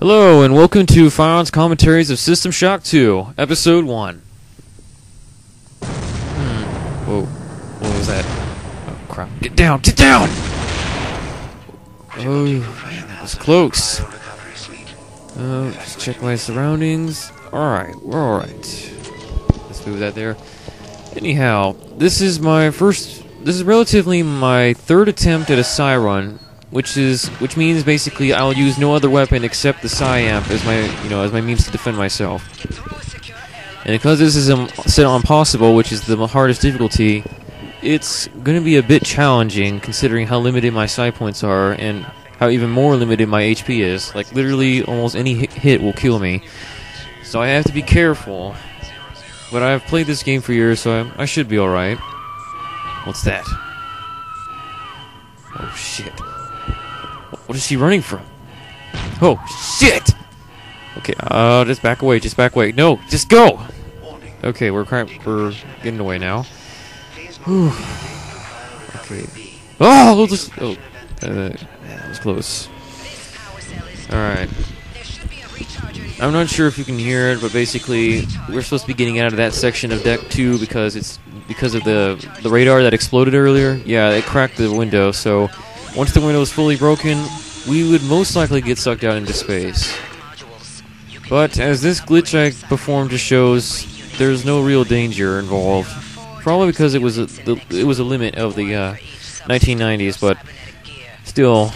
Hello, and welcome to Firon's Commentaries of System Shock 2, Episode 1. Whoa. What was that? Oh, crap. Get down! Get down! Oh, man, that was close. Just check my surroundings. Alright, we're alright. Let's move that there. Anyhow, this is relatively my third attempt at a Psi run, which means basically I'll use no other weapon except the Psi Amp as my means to defend myself. And because this is set on possible, which is the hardest difficulty, it's going to be a bit challenging considering how limited my Psi points are and how even more limited my HP is. Like literally almost any hit will kill me. So I have to be careful. But I've played this game for years, so I should be alright. What's that? Oh shit. What is she running from? Oh, shit! Okay, just back away, No, just go! Okay, we're getting away now. Whew. Okay. Oh, that was close. Alright. I'm not sure if you can hear it, but basically, we're supposed to be getting out of that section of Deck 2 because of the radar that exploded earlier. Yeah, it cracked the window, so once the window is fully broken, we would most likely get sucked out into space. But as this glitch I performed just shows, there's no real danger involved. Probably because it was a limit of the 1990s, but still,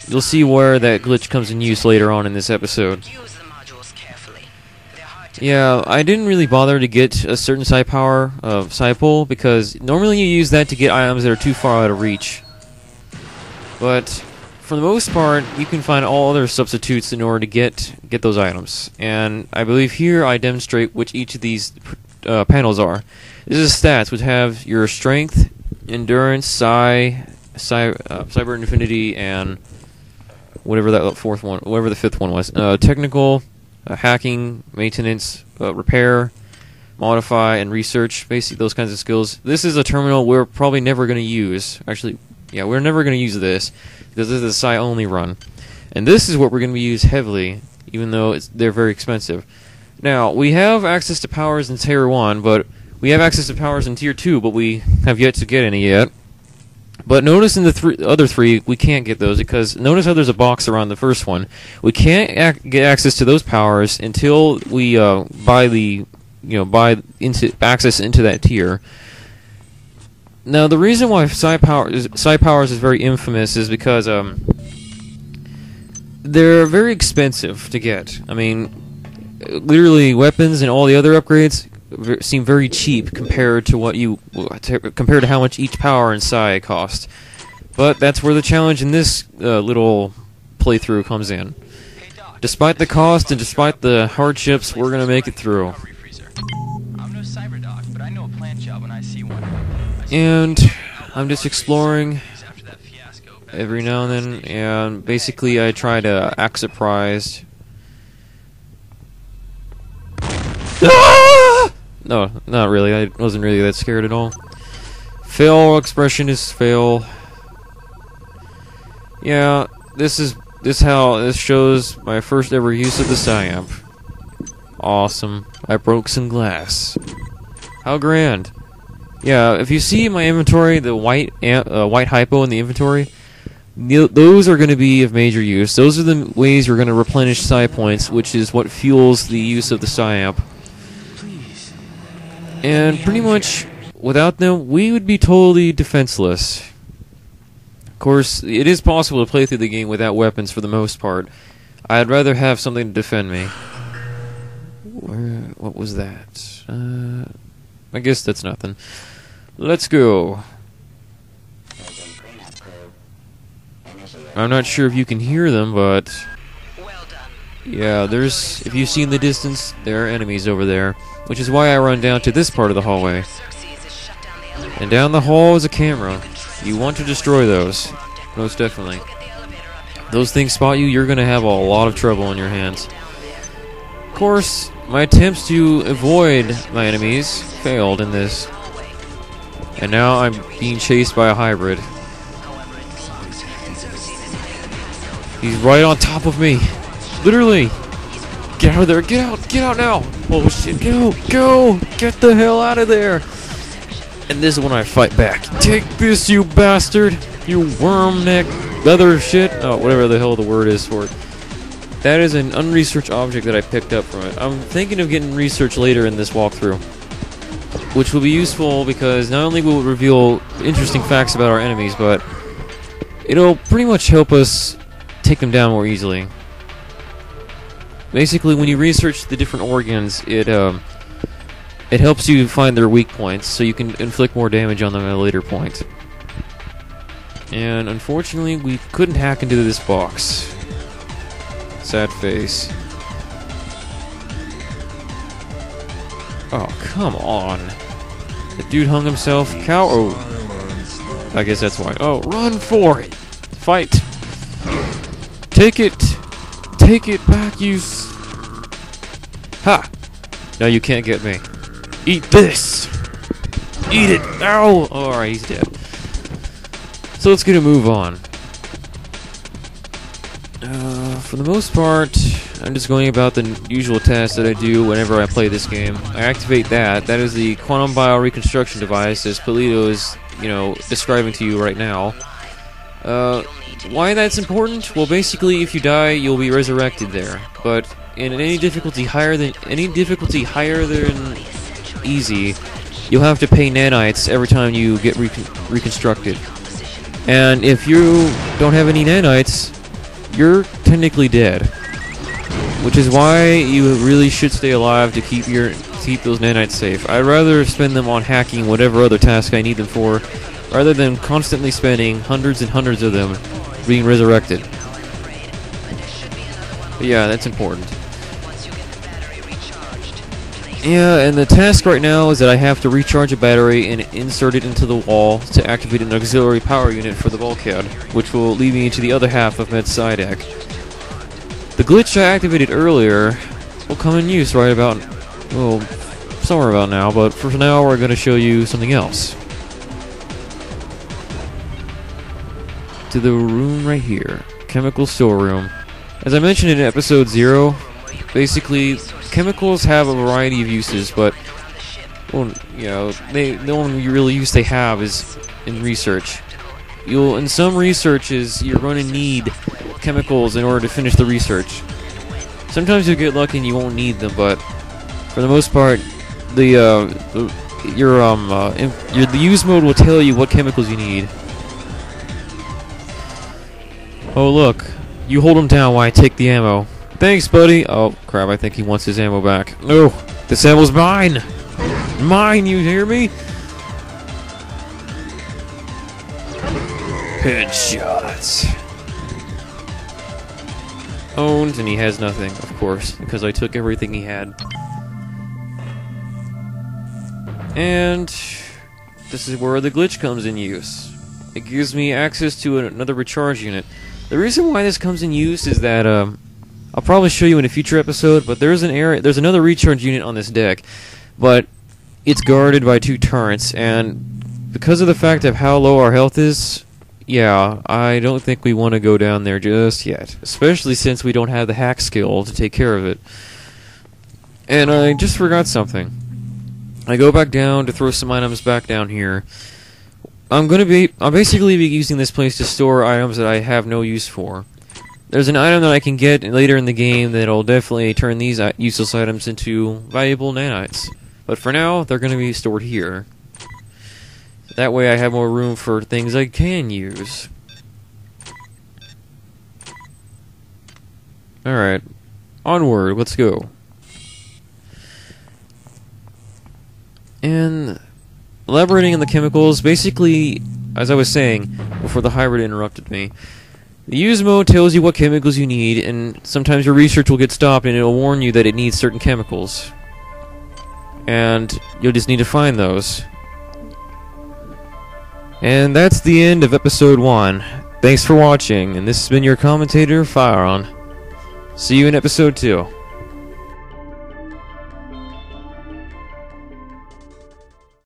you'll see where that glitch comes in use later on in this episode. Yeah, I didn't really bother to get a certain Psi power of Psi pull because normally you use that to get items that are too far out of reach. But for the most part, you can find all other substitutes in order to get those items. And I believe here I demonstrate which each of these panels are. This is stats, which have your strength, endurance, Cyber-Affinity, and whatever the fifth one was. Technical, hacking, maintenance, repair, modify, and research. Basically, those kinds of skills. This is a terminal we're probably never going to use. Actually, yeah, we're never going to use this because this is a Psi Only-Run. And this is what we're going to be used heavily, even though they're very expensive. Now, we have access to powers in Tier 1, but we have access to powers in Tier 2, but we have yet to get any yet. But notice in the other three, we can't get those because notice how there's a box around the first one. We can't get access to those powers until we buy access into that tier. Now, the reason why Psi powers is very infamous is because they're very expensive to get. I mean, literally, weapons and all the other upgrades seem very cheap compared to how much each power in Psi cost. But that's where the challenge in this little playthrough comes in. Despite the cost and despite the hardships, we're gonna make it through. And I'm just exploring every now and then, and basically I try to act surprised. Ah! No, not really. I wasn't really that scared at all. Fail expression is fail. Yeah, this shows my first ever use of the Psi Amp. Awesome. I broke some glass. How grand. Yeah, if you see in my inventory the white hypo in the inventory, those are going to be of major use. Those are the ways you're going to replenish Psi points, which is what fuels the use of the Psi Amp. And pretty much, without them, we would be totally defenseless. Of course, it is possible to play through the game without weapons for the most part. I'd rather have something to defend me. What was that? I guess that's nothing. Let's go. I'm not sure if you can hear them, but yeah, if you see in the distance, there are enemies over there, which is why I run down to this part of the hallway. And down the hall is a camera. You want to destroy those, most definitely. Those things spot you, you're going to have a lot of trouble on your hands. Of course, my attempts to avoid my enemies failed in this. And now I'm being chased by a hybrid. He's right on top of me. Literally! Get out of there! Get out! Get out now! Oh shit! Go! Go! Get the hell out of there! And this is when I fight back. Take this, you bastard! You worm neck leather shit! Oh, whatever the hell the word is for it. That is an unresearched object that I picked up from it. I'm thinking of getting research later in this walkthrough, which will be useful because not only will it reveal interesting facts about our enemies, but it'll pretty much help us take them down more easily. Basically, when you research the different organs, it helps you find their weak points, so you can inflict more damage on them at a later point. And unfortunately, we couldn't hack into this box. Sad face. Oh, come on. The dude hung himself. Cow. Oh. I guess that's why. Oh, run for it! Fight! Take it! Take it back, you Ha! No, you can't get me. Eat this! Eat it! Ow! Oh, alright, he's dead. So let's get a move on. For the most part, I'm just going about the usual tasks that I do whenever I play this game. I activate that. That is the quantum bioreconstruction device, as Polito is, describing to you right now. Why that's important? Well, basically, if you die, you'll be resurrected there. But in any difficulty higher than easy, you'll have to pay nanites every time you get reconstructed. And if you don't have any nanites, you're technically dead. Which is why you really should stay alive to keep those nanites safe. I'd rather spend them on hacking whatever other task I need them for, rather than constantly spending hundreds and hundreds of them being resurrected. But yeah, that's important. Yeah, and the task right now is that I have to recharge a battery and insert it into the wall to activate an auxiliary power unit for the bulkhead, which will lead me into the other half of Med's Psi deck. The glitch I activated earlier will come in use right about, well, somewhere about now, but for now we're going to show you something else. To the room right here, chemical storeroom. As I mentioned in episode 0, basically chemicals have a variety of uses, but well, the only real use they have is in research. In some researches, you're going to need chemicals in order to finish the research. Sometimes you'll get lucky and you won't need them, but for the most part, the use mode will tell you what chemicals you need. Oh look, you hold him down while I take the ammo. Thanks, buddy. Oh crap! I think he wants his ammo back. No, this ammo's mine. Mine, you hear me? Headshots. Owned, and he has nothing, of course, because I took everything he had. And this is where the glitch comes in use. It gives me access to another recharge unit. The reason why this comes in use is that I'll probably show you in a future episode, but there's another recharge unit on this deck, but it's guarded by 2 turrets, and because of the fact of how low our health is, yeah, I don't think we want to go down there just yet, especially since we don't have the hack skill to take care of it. And I just forgot something. I go back down to throw some items back down here. I'll basically be using this place to store items that I have no use for. There's an item that I can get later in the game that'll definitely turn these useless items into valuable nanites. But for now, they're going to be stored here. That way I have more room for things I can use. Alright, onward, let's go. And elaborating on the chemicals, basically, as I was saying, before the hybrid interrupted me, the use mode tells you what chemicals you need, and sometimes your research will get stopped and it'll warn you that it needs certain chemicals. And you'll just need to find those. And that's the end of episode 1. Thanks for watching, and this has been your commentator, Firon. See you in episode 2.